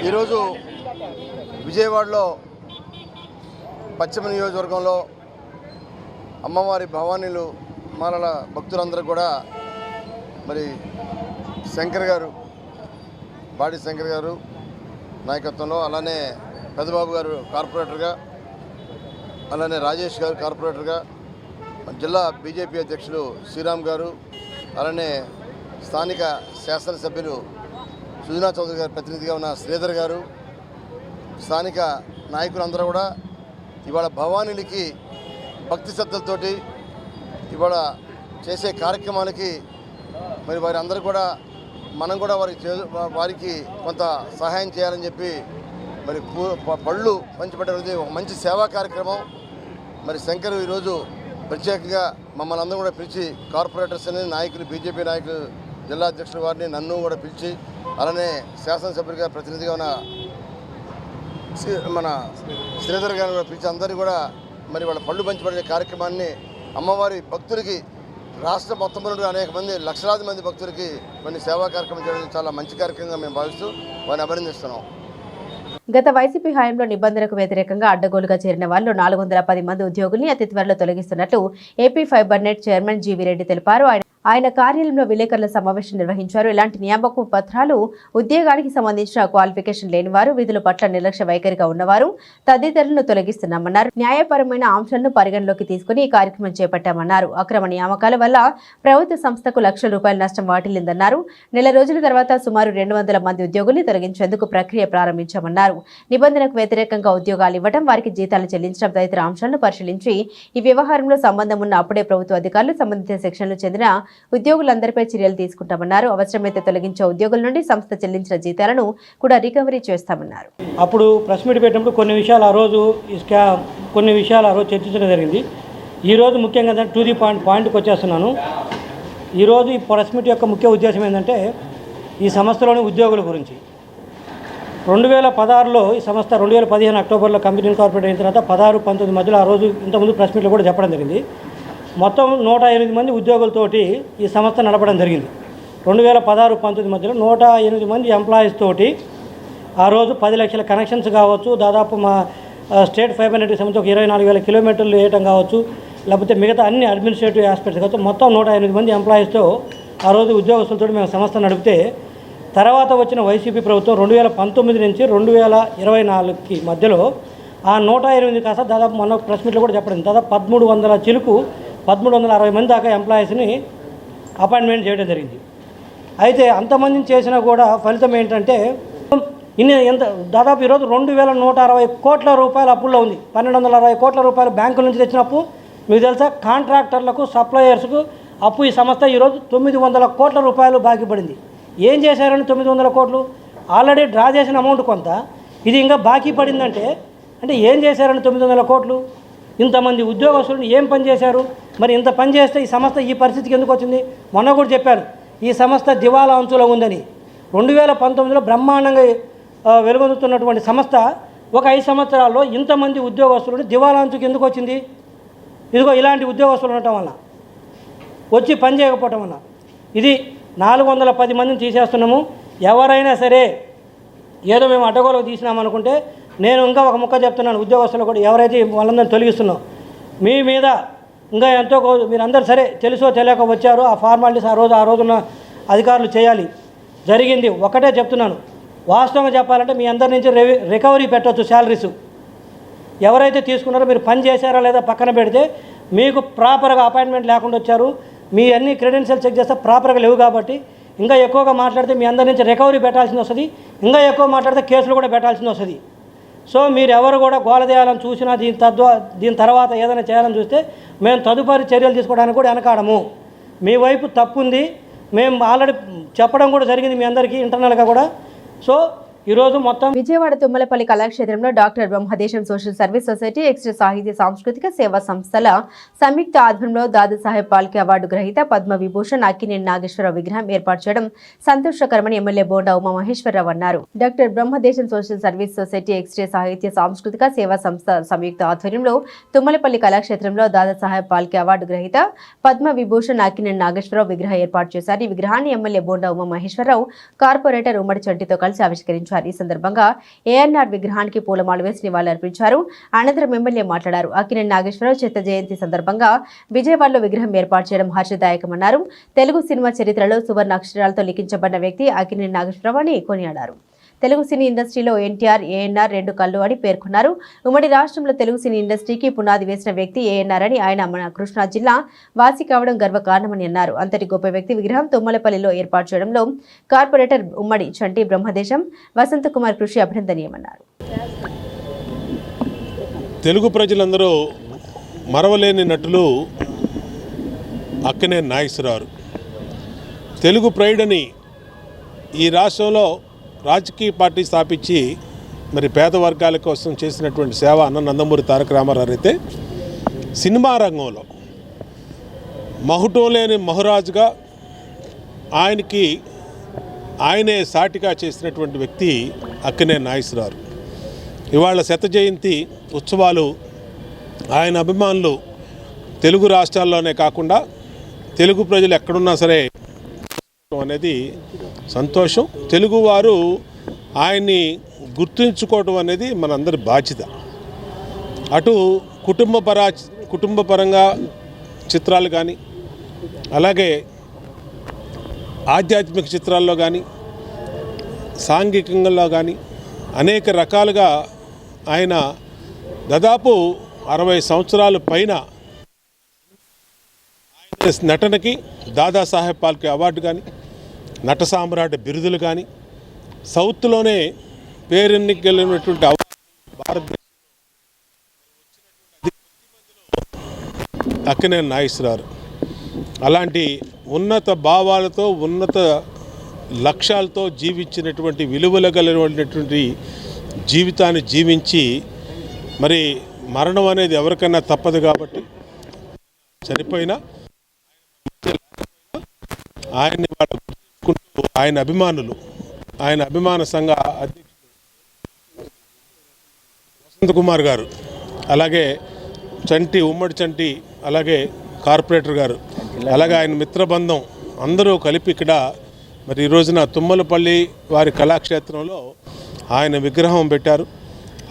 S3: ఈరోజు విజయవాడలో పశ్చిమ నియోజకవర్గంలో అమ్మవారి భవానీలు మాలల భక్తులందరూ కూడా మరి శంకర్ గారు, బాడి శంకర్ గారు నాయకత్వంలో, అలానే పెద్దబాబు గారు కార్పొరేటర్గా, అలానే రాజేష్ గారు కార్పొరేటర్గా, జిల్లా బీజేపీ అధ్యక్షులు శ్రీరామ్ గారు, అలానే స్థానిక శాసనసభ్యులు సుజనా చౌదరి గారు ప్రతినిధిగా ఉన్న శ్రీధర్ గారు, స్థానిక నాయకులందరూ కూడా ఇవాళ భవానీలకి భక్తి శ్రద్ధలతోటి ఇవాళ చేసే కార్యక్రమాలకి మరి వారి అందరూ కూడా మనం కూడా వారికి కొంత సహాయం చేయాలని చెప్పి మరి పళ్ళు పంచిపెట్టేది ఒక మంచి సేవా కార్యక్రమం. మరి శంకర్ ఈరోజు ప్రత్యేకంగా మమ్మల్ని అందరూ కూడా పిలిచి కార్పొరేటర్స్ అనేది నాయకులు, బీజేపీ నాయకులు, జిల్లా అధ్యక్షుల వారిని నన్ను కూడా పిలిచి, అలానే శాసనసభ్యుడిగా ప్రతినిధిగా ఉన్న మన శ్రీధర్ గారిని కూడా పిలిచి అందరినీ కూడా మరి వాళ్ళ పళ్ళు పంచిపెట్టే కార్యక్రమాన్ని అమ్మవారి భక్తులకి రాష్ట్ర మొత్తం నుండి అనేక మంది, లక్షలాది మంది భక్తులకి కొన్ని సేవా కార్యక్రమం చేయడం చాలా మంచి కార్యక్రమంగా మేము భావిస్తూ వారిని అభినందిస్తున్నాం.
S1: గత వైసీపీ హయాంలో నిబంధనలకు వ్యతిరేకంగా అడ్డగోలుగా చేరిన వారిలో 410 మంది ఉద్యోగుల్ని అతి త్వరలో తొలగిస్తున్నట్లు AP fibre net chairman GV Reddy తెలిపారు. ఆయన కార్యాలయంలో విలేకరుల సమావేశం నిర్వహించారు. ఇలాంటి నియామక పత్రాలు, ఉద్యోగానికి సంబంధించిన క్వాలిఫికేషన్ లేని వారు, విధుల పట్ల నిర్లక్ష్య వైఖరిగా ఉన్నవారు తదితరులను తొలగిస్తున్నామన్నారు. న్యాయపరమైన అంశాలను పరిగణలోకి తీసుకుని ఈ కార్యక్రమం చేపట్టామన్నారు. అక్రమ నియామకాల వల్ల ప్రభుత్వ సంస్థకు లక్షల రూపాయల నష్టం వాటిల్లిందన్నారు. నెల రోజుల తర్వాత సుమారు 200 మంది ఉద్యోగుల్ని తొలగించేందుకు ప్రక్రియ ప్రారంభించామన్నారు. నిబంధనకు వ్యతిరేకంగా ఉద్యోగాలు ఇవ్వడం, వారికి జీతాలు చెల్లించడం తదితర అంశాలను పరిశీలించి ఈ వ్యవహారంలో సంబంధం ఉన్న అప్పుడే ప్రభుత్వ అధికారులు సంబంధిత సెక్షన్లు చెందిన ఉద్యోగులందరిపై చర్యలు తీసుకుంటామన్నారు. అవసరమైతే తొలగించే ఉద్యోగుల నుండి సంస్థ చెల్లించిన జీతాలను కూడా రికవరీ చేస్తామన్నారు.
S10: అప్పుడు ప్రెస్ మీట్ పెట్టినప్పుడు కొన్ని విషయాలు ఆ రోజు చర్చించడం జరిగింది. ఈరోజు ముఖ్యంగా టు ది పాయింట్కి వచ్చేస్తున్నాను. ఈరోజు ఈ ప్రెస్ మీట్ యొక్క ముఖ్య ఉద్దేశం ఏంటంటే ఈ సంస్థలోని ఉద్యోగుల గురించి. 2016లో ఈ సంస్థ 2015 అక్టోబర్లో కంపెనీ ఇన్కార్పొరేట్ అయిన తర్వాత 16-19 మధ్యలో ఆ రోజు ఇంతకుముందు ప్రెస్ మీట్లో కూడా చెప్పడం జరిగింది. మొత్తం 108 మంది ఉద్యోగులతోటి ఈ సంస్థ నడపడం జరిగింది. 2016-19 మధ్యలో 108 మంది ఎంప్లాయీస్ తోటి ఆ రోజు 10 లక్షల కనెక్షన్స్ కావచ్చు, దాదాపు మా స్టేట్ ఫైబర్ నెట్కి సంబంధించి ఒక 24,000 కిలోమీటర్లు వేయటం కావచ్చు, లేకపోతే మిగతా అన్ని అడ్మినిస్ట్రేటివ్ ఆస్పెక్ట్స్ కావచ్చు, మొత్తం 108 మంది ఎంప్లాయీస్తో ఆ రోజు ఉద్యోగస్తులతో మేము సంస్థ నడిపితే, తర్వాత వచ్చిన వైసీపీ ప్రభుత్వం 2019 నుంచి 2024కి మధ్యలో ఆ 108 కాస్త దాదాపు మొన్న ప్రెస్ మీట్లో కూడా చెప్పడం, దాదాపు 1300 చిలుకు 1360 మంది దాకా ఎంప్లాయీస్ని అపాయింట్మెంట్ చేయడం జరిగింది. అయితే అంతమందిని చేసినా కూడా ఫలితం ఏంటంటే దాదాపు ఈరోజు 2160 కోట్ల రూపాయల అప్పుల్లో ఉంది. 1260 కోట్ల రూపాయలు బ్యాంకుల నుంచి తెచ్చిన అప్పు మీకు తెలుసా. కాంట్రాక్టర్లకు, సప్లయర్స్కు అప్పు ఈ సంస్థ ఈరోజు 900 కోట్ల రూపాయలు బాకీ పడింది. ఏం చేశారని 900 కోట్లు? ఆల్రెడీ డ్రా చేసిన అమౌంట్ కొంత, ఇది ఇంకా బాకీ పడిందంటే ఏం చేశారని 900 కోట్లు? ఇంతమంది ఉద్యోగస్తులను ఏం పని చేశారు? మరి ఇంత పని చేస్తే ఈ సంస్థ ఈ పరిస్థితికి ఎందుకు వచ్చింది? మొన్న కూడా చెప్పాను, ఈ సంస్థ దివాలా అంచులో ఉందని. 2019లో బ్రహ్మాండంగా వెలుగొందుతున్నటువంటి సంస్థ ఒక 5 సంవత్సరాల్లో ఇంతమంది ఉద్యోగస్తులను దివాలా అంచుకి ఎందుకు వచ్చింది? ఇదిగో ఇలాంటి ఉద్యోగస్తులు ఉండటం వల్ల, వచ్చి పని చేయకపోవటం వల్ల. ఇది 410 మందిని తీసేస్తున్నాము. ఎవరైనా సరే ఏదో మేము అడ్డగోలకు తీసినామనుకుంటే, నేను ఇంకా ఒక ముక్క చెప్తున్నాను ఉద్యోగస్తులు కూడా, ఎవరైతే వాళ్ళందరినీ తొలగిస్తున్నాం మీ మీద ఇంకా ఎంతో మీరందరూ సరే తెలుసో తెలియక వచ్చారు, ఆ ఫార్మాలిటీస్ ఆ రోజున అధికారులు చేయాలి. జరిగింది ఒకటే చెప్తున్నాను, వాస్తవంగా చెప్పాలంటే మీ అందరి నుంచి రికవరీ పెట్టవచ్చు. శాలరీస్ ఎవరైతే తీసుకున్నారో మీరు పని చేశారా లేదా పక్కన పెడితే, మీకు ప్రాపర్గా అపాయింట్మెంట్ లేకుండా వచ్చారు, మీ అన్ని క్రెడెన్షియల్ చెక్ చేస్తే ప్రాపర్గా లేవు కాబట్టి ఇంకా ఎక్కువగా మాట్లాడితే మీ అందరి నుంచి రికవరీ పెట్టాల్సింది వస్తుంది, ఇంకా ఎక్కువ మాట్లాడితే కేసులు కూడా పెట్టాల్సింది వస్తుంది. సో మీరు ఎవరు కూడా గోల చేయాలని చూసినా, దీని తర్వాత ఏదైనా చేయాలని చూస్తే మేము తదుపరి చర్యలు తీసుకోవడానికి కూడా వెనకాడము. మీ వైపు తప్పు ఉంది, మేము ఆల్రెడీ చెప్పడం కూడా జరిగింది మీ అందరికీ ఇంటర్నల్గా కూడా. సో ఈరోజు మొత్తం
S1: విజయవాడ తుమ్మలపల్లి కళాక్షేత్రంలో doctor Brahmadesam social service society, extra సాహిత్య సాంస్కృతిక సేవా సంస్థల సంయుక్త ఆధ్వర్యంలో దాదాసాహెబ్ ఫాల్కే అవార్డు గ్రహీత పద్మ విభూషణ్ అక్కినేని నాగేశ్వరరావు విగ్రహం ఏర్పాటు చేయడం సంతోషకరమని ఎమ్మెల్యే బోండా ఉమామహేశ్వరరావు అన్నారు. Doctor Brahmadesam social service society, extra సాహిత్య సాంస్కృతిక సేవా సంస్థ సంయుక్త ఆధ్వర్యంలో తుమ్మలపల్లి కళాక్షేత్రంలో దాదాసాహెబ్ ఫాల్కే అవార్డు గ్రహీత పద్మ విభూషణ్ అక్కినేని నాగేశ్వరరావు విగ్రహం ఏర్పాటు చేశారు. ఈ విగ్రహాన్ని ఎమ్మెల్యే బోండా ఉమామహేశ్వరరావు కార్పొరేటర్ ఉమ్మడి చంటితో కలిసి ఆవిష్కరించారు. ఈ సందర్భంగా ఏఎన్ఆర్ విగ్రహానికి పూలమాల వేసి నివాళులర్పించారు. అనంతరం ఎమ్మెల్యే మాట్లాడారు. అక్కినేని నాగేశ్వరరావు చెత్త జయంతి సందర్భంగా విజయవాడలో విగ్రహం ఏర్పాటు చేయడం హర్షదాయకమన్నారు. తెలుగు సినిమా చరిత్రలో సువర్ణ అక్షరాలతో లిఖించబడిన వ్యక్తి అక్కినేని నాగేశ్వరరావు అని కొనియాడారు. తెలుగు సినీ ఇండస్ట్రీలో ఎన్టీఆర్, ఏఎన్ఆర్ 2 కళ్ళు అని పేర్కొన్నారు. ఉమ్మడి రాష్ట్రంలో తెలుగు సినీ ఇండస్ట్రీకి పునాది వేసిన వ్యక్తి ఏఎన్ఆర్ అని, ఆయన మన కృష్ణా జిల్లా వాసి కావడం గర్వకారణమని అన్నారు. అంతటి గొప్ప వ్యక్తి విగ్రహం తుమ్మలపల్లిలో ఏర్పాటు చేయడంలో కార్పొరేటర్ ఉమ్మడి చంటి బ్రహ్మదేశం వసంత కుమార్ కృషి అభినందనీయమన్నారు.
S11: తెలుగు ప్రజలందరూ మరవలేని నటులు అక్కినేని నాగేశ్వరరావు. తెలుగు ప్రైడ్ అని ఈ రాష్ట్రంలో రాజకీయ పార్టీ స్థాపించి మరి పేద వర్గాల కోసం చేసినటువంటి సేవ అన్న నందమూరి తారక రామారావు అయితే, సినిమా రంగంలో మహుటం లేని మహురాజుగా ఆయనే సాటిగా చేసినటువంటి వ్యక్తి అక్కినేని నాగేశ్వరరావు. ఇవాళ శత జయంతి ఉత్సవాలు ఆయన అభిమానులు తెలుగు రాష్ట్రాల్లోనే కాకుండా తెలుగు ప్రజలు ఎక్కడున్నా సరే అనేది సంతోషం. తెలుగువారు ఆయన్ని గుర్తుంచుకోవడం అనేది మనందరి బాధ్యత. అటు కుటుంబపరంగా చిత్రాలు కానీ, అలాగే ఆధ్యాత్మిక చిత్రాల్లో కానీ, సాంఘికంగా కానీ అనేక రకాలుగా ఆయన దాదాపు 60 సంవత్సరాల పైన ఆయన నటనకి దాదాసాహెబ్ ఫాల్కే అవార్డు కానీ, నట సామ్రాట్ బిరుదులు కానీ, సౌత్లోనే పేరెన్నికలిగినటువంటి అవార్డు భారతదేశంలో అక్కినేని నాగేశ్వరరావు. అలాంటి ఉన్నత భావాలతో, ఉన్నత లక్ష్యాలతో జీవించినటువంటి, విలువలు కలిగినటువంటి జీవితాన్ని జీవించి మరి మరణం అనేది ఎవరికైనా తప్పదు కాబట్టి చనిపోయినా ఆయన్ని వాళ్ళు గుర్తుంచుకుంటూ ఆయన అభిమానులు, ఆయన అభిమాన సంఘ అధ్యక్షుడు వసంత్ కుమార్ గారు, అలాగే ఉమ్మడి చంటి, అలాగే కార్పొరేటర్ గారు, అలాగే ఆయన మిత్రబృందం అందరూ కలిపి ఇక్కడ మరి ఈ రోజున తుమ్మలపల్లి వారి కళాక్షేత్రంలో ఆయన విగ్రహం పెట్టారు.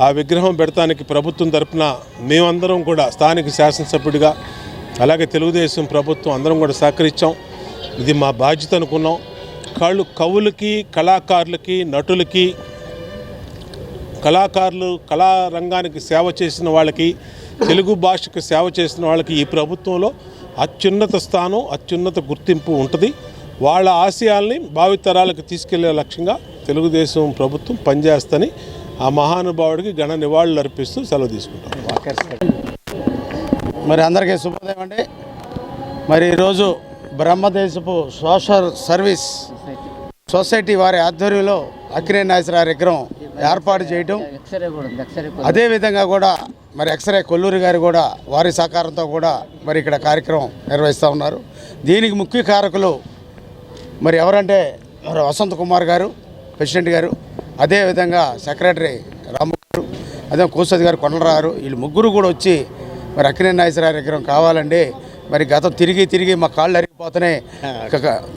S11: ఆ విగ్రహం పెడతానికి ప్రభుత్వం తరపున మేమందరం కూడా స్థానిక శాసనసభ్యుడిగా, అలాగే తెలుగుదేశం ప్రభుత్వం అందరం కూడా సహకరించాం. ఇది మా బాధ్యత అనుకున్నాం. కవులకి, కళాకారులకి, నటులకి, కళారంగానికి సేవ చేసిన వాళ్ళకి, తెలుగు భాషకు సేవ చేసిన వాళ్ళకి ఈ ప్రభుత్వంలో అత్యున్నత స్థానం, అత్యున్నత గుర్తింపు ఉంటుంది. వాళ్ళ ఆశయాల్ని భావితరాలకు తీసుకెళ్లే లక్ష్యంగా తెలుగుదేశం ప్రభుత్వం పనిచేస్తని ఆ మహానుభావుడికి ఘన నివాళులు అర్పిస్తూ సెలవు తీసుకుంటాం.
S12: మరి అందరికీ శుభోదయం అండి. మరి ఈరోజు బ్రహ్మదేశపు సోషల్ సర్వీస్ సొసైటీ వారి ఆధ్వర్యంలో అక్కినేని నాగేశ్వరరావు విగ్రహం ఏర్పాటు చేయడం, అదేవిధంగా కూడా మరి ఎక్స్రే కొల్లూరి గారు కూడా వారి సహకారంతో కూడా మరి ఇక్కడ కార్యక్రమం నిర్వహిస్తూ ఉన్నారు. దీనికి ముఖ్య కారకులు మరి ఎవరంటే వసంత్ కుమార్ గారు, ప్రెసిడెంట్ గారు, అదేవిధంగా సెక్రటరీ రాము గారు, అదే కోసది గారు, కొండలరావు, వీళ్ళు ముగ్గురు కూడా వచ్చి మరి అక్కినేని నాగేశ్వరరావు విగ్రహం కావాలండి. మరి గతం తిరిగి మా కాళ్ళు అరిగిపోతున్నాయి.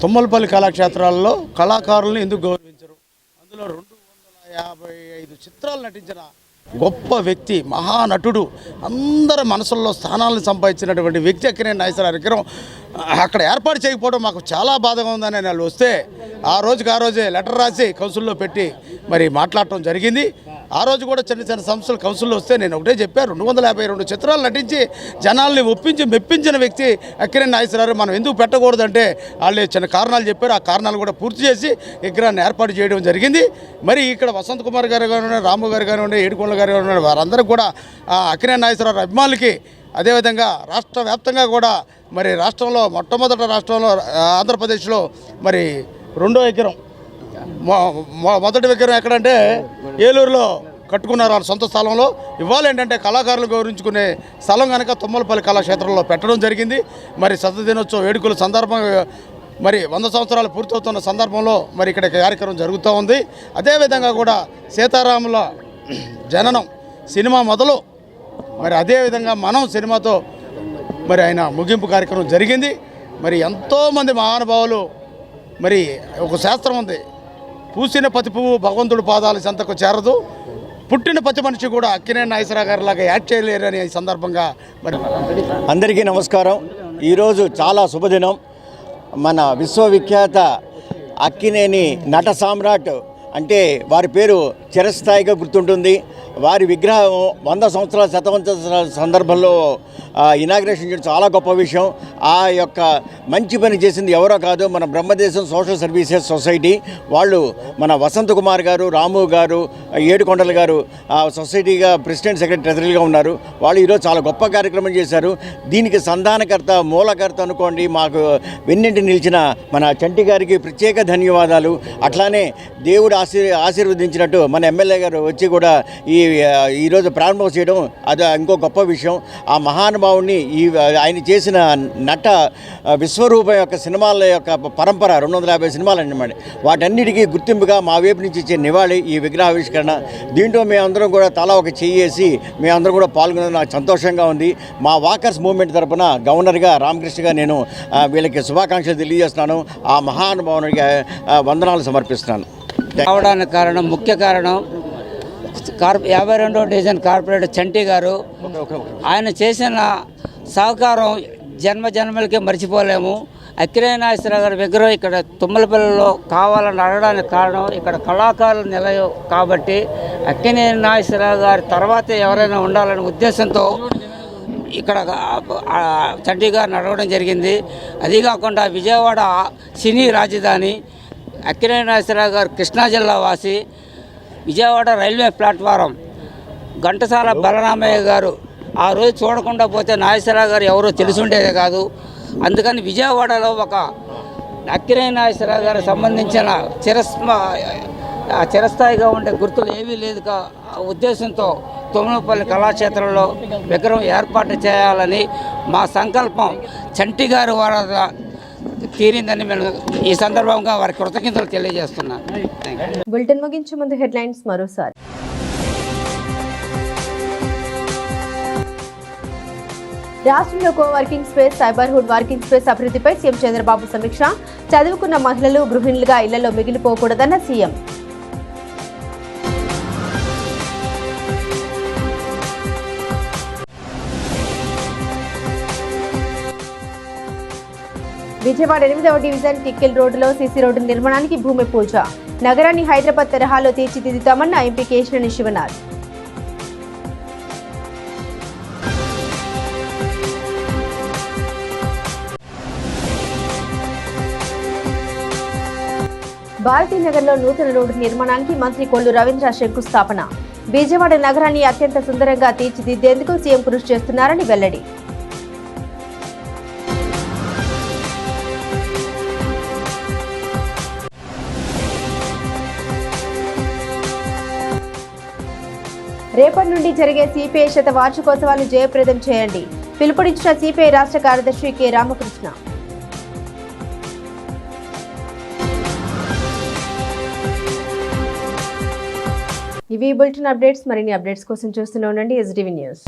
S12: తుమ్మలపల్లి కళాక్షేత్రాలలో కళాకారులను ఎందుకు గౌరవించరు? అందులో 255 చిత్రాలు నటించిన గొప్ప వ్యక్తి, మహానటుడు, అందరి మనసుల్లో స్థానాలను సంపాదించినటువంటి వ్యక్తి అక్కినేని నాగేశ్వరరావు విగ్రహం అక్కడ ఏర్పాటు చేయకపోవడం మాకు చాలా బాధగా ఉందని వాళ్ళు వస్తే ఆ రోజే లెటర్ రాసి కౌన్సిల్లో పెట్టి మరి మాట్లాడటం జరిగింది. ఆ రోజు కూడా చిన్న సంస్థలు కౌన్సిల్లో వస్తే నేను ఒకటే చెప్పాను, 252 చిత్రాలు నటించి జనాల్ని మెప్పించిన వ్యక్తి అక్కినేని నాగేశ్వరరావు. మనం ఎందుకు పెట్టకూడదంటే వాళ్ళు చిన్న కారణాలు చెప్పారు. ఆ కారణాలు కూడా పూర్తి చేసి విగ్రహాన్ని ఏర్పాటు చేయడం జరిగింది. మరి ఇక్కడ వసంత్ కుమార్ గారు కానివ్వండి, రాము గారు కానివ్వండి, ఏడుకొండల గారు కానివ్వండి, వారందరూ కూడా అక్కినేని నాగేశ్వరరావు అభిమానులకి, అదేవిధంగా రాష్ట్ర వ్యాప్తంగా కూడా మరి రాష్ట్రంలో రాష్ట్రంలో ఆంధ్రప్రదేశ్లో మరి రెండో విగ్రహం, మొదటి విగ్రహం ఎక్కడంటే ఏలూరులో కట్టుకున్నారు వాళ్ళ సొంత స్థలంలో. ఇవాళ ఏంటంటే కళాకారులు గౌరవించుకునే స్థలం కనుక తుమ్మలపల్లి కళాక్షేత్రంలో పెట్టడం జరిగింది. మరి శత దినోత్సవ వేడుకల సందర్భంగా మరి 100 సంవత్సరాలు పూర్తవుతున్న సందర్భంలో మరి ఇక్కడ కార్యక్రమం జరుగుతూ ఉంది. అదేవిధంగా కూడా సీతారాముల జననం సినిమా మొదలు, మరి అదేవిధంగా మనం సినిమాతో మరి ఆయన ముగింపు కార్యక్రమం జరిగింది. మరి ఎంతోమంది మహానుభావులు, మరి ఒక శాస్త్రం ఉంది, పూసిన పతి పువ్వు భగవంతుడి పాదాల చెంతకు చేరదు, పుట్టిన ప్రతి మనిషి కూడా అక్కినేని నాగేశ్వరరావు గారి లాగా యాక్ట్ చేయలేరని ఈ సందర్భంగా మరి
S13: అందరికీ నమస్కారం. ఈరోజు చాలా శుభదినం. మన విశ్వవిఖ్యాత అక్కినేని నట సామ్రాట్ అంటే వారి పేరు చిరస్థాయిగా గుర్తుంటుంది. వారి విగ్రహం 100 సంవత్సరాల శతవంత్సరాల సందర్భంలో ఇనాగ్రేషన్ చేయడం చాలా గొప్ప విషయం. ఆ యొక్క మంచి పని చేసింది ఎవరో కాదు, మన బ్రహ్మదేశం సోషల్ సర్వీసెస్ సొసైటీ వాళ్ళు. మన వసంత్ కుమార్ గారు, రాము గారు, ఏడుకొండల గారు ఆ సొసైటీగా ప్రెసిడెంట్, సెక్రటరీ, ట్రెజరీగా ఉన్నారు. వాళ్ళు ఈరోజు చాలా గొప్ప కార్యక్రమం చేశారు. దీనికి సంధానకర్త, మూలకర్త అనుకోండి, మాకు వెన్నింటి నిలిచిన మన చంటి గారికి ప్రత్యేక ధన్యవాదాలు. అట్లానే దేవుడు ఆశీర్వదించినట్టు మన ఎమ్మెల్యే గారు వచ్చి కూడా ఈరోజు ప్రారంభం చేయడం అది ఇంకో గొప్ప విషయం. ఆ మహానుభావుని ఆయన చేసిన నట విశ్వరూపం యొక్క సినిమాల యొక్క పరంపర 250 సినిమాలు అన్నమాట. వాటన్నిటికీ గుర్తింపుగా మా వైపు నుంచి ఇచ్చే నివాళి ఈ విగ్రహావిష్కరణ. దీంట్లో మేమందరం కూడా తలా ఒక చెయ్యేసి మేమందరం కూడా పాల్గొనడం నాకు సంతోషంగా ఉంది. మా వాకర్స్ మూవ్మెంట్ తరఫున గవర్నర్గా రామకృష్ణగా నేను వీళ్ళకి శుభాకాంక్షలు తెలియజేస్తున్నాను. ఆ మహానుభావునికి వందనాలు సమర్పిస్తున్నాను.
S14: కావడానికి కారణం, ముఖ్య కారణం 52వ డివిజన్ కార్పొరేటర్ చంటి గారు. ఆయన చేసిన సహకారం జన్మ జన్మలకే మర్చిపోలేము. అక్కినేని నాగేశ్వరరావు గారి విగ్రహం ఇక్కడ తుమ్మలపల్లిలో కావాలని అడగడానికి కారణం ఇక్కడ కళాకారుల నిలయం కాబట్టి అక్కినేని నాగేశ్వరరావు గారి తర్వాత ఎవరైనా ఉండాలనే ఉద్దేశంతో ఇక్కడ చంటి గారిని అడగడం జరిగింది. అది కాకుండా విజయవాడ సినీ రాజధాని, అక్కినేని నాగేశ్వరరావు గారు కృష్ణా జిల్లా వాసి. విజయవాడ రైల్వే ప్లాట్ఫారం ఘంటసాల బలరామయ్య గారు ఆ రోజు చూడకుండా పోతే నాగేశ్వరరావు గారు ఎవరో తెలుసుండేదే కాదు. అందుకని విజయవాడలో ఒక అక్కినేని నాగేశ్వరరావు గారికి సంబంధించిన చిరస్థాయిగా ఉండే గుర్తులు ఏమీ లేదు ఉద్దేశంతో తుమ్మలపల్లి కళాక్షేత్రంలో విగ్రహం ఏర్పాటు చేయాలని మా సంకల్పం చంటి గారి వారి తీరిందని మేము ఈ సందర్భంగా వారి కృతజ్ఞతలు తెలియజేస్తున్నాను.
S1: బులెటిన్ ముగించే ముందు హెడ్లైన్స్ మరోసారి. రాష్ట్రంలో co working space, cyberhood working space అభివృద్ధిపై సీఎం చంద్రబాబు సమీక్ష. చదువుకున్న మహిళలు గృహిణులుగా ఇళ్లలో మిగిలిపోకూడదన్న సీఎం. విజయవాడ 8వ డివిజన్ టిక్కిల్ రోడ్డులో సీసీ రోడ్డు నిర్మాణానికి భూమి పూజ. నగరాన్ని హైదరాబాద్ తరహాలో తీర్చిదిద్దుతామన్న ఎంపీ కేశినేని శివనాథ్. భారతీనగర్లో నూతన రోడ్డు నిర్మాణానికి మంత్రి కొల్లు రవీంద్ర శంకుస్థాపన. విజయవాడ నగరాన్ని అత్యంత సుందరంగా తీర్చిదిద్దేందుకు సీఎం కృషి చేస్తున్నారని వెల్లడి. రేపటి నుండి జరిగే సిపిఐ శతవార్షికోత్సవాలు జయప్రదం చేయండి. పిలుపునిచ్చిన సిపిఐ రాష్ట్ర కార్యదర్శి కె రామకృష్ణ. ఇవి బులెటిన్ అప్డేట్స్. మరిన్ని అప్డేట్స్ కోసం చూస్తూనే ఉండండి SDV న్యూస్.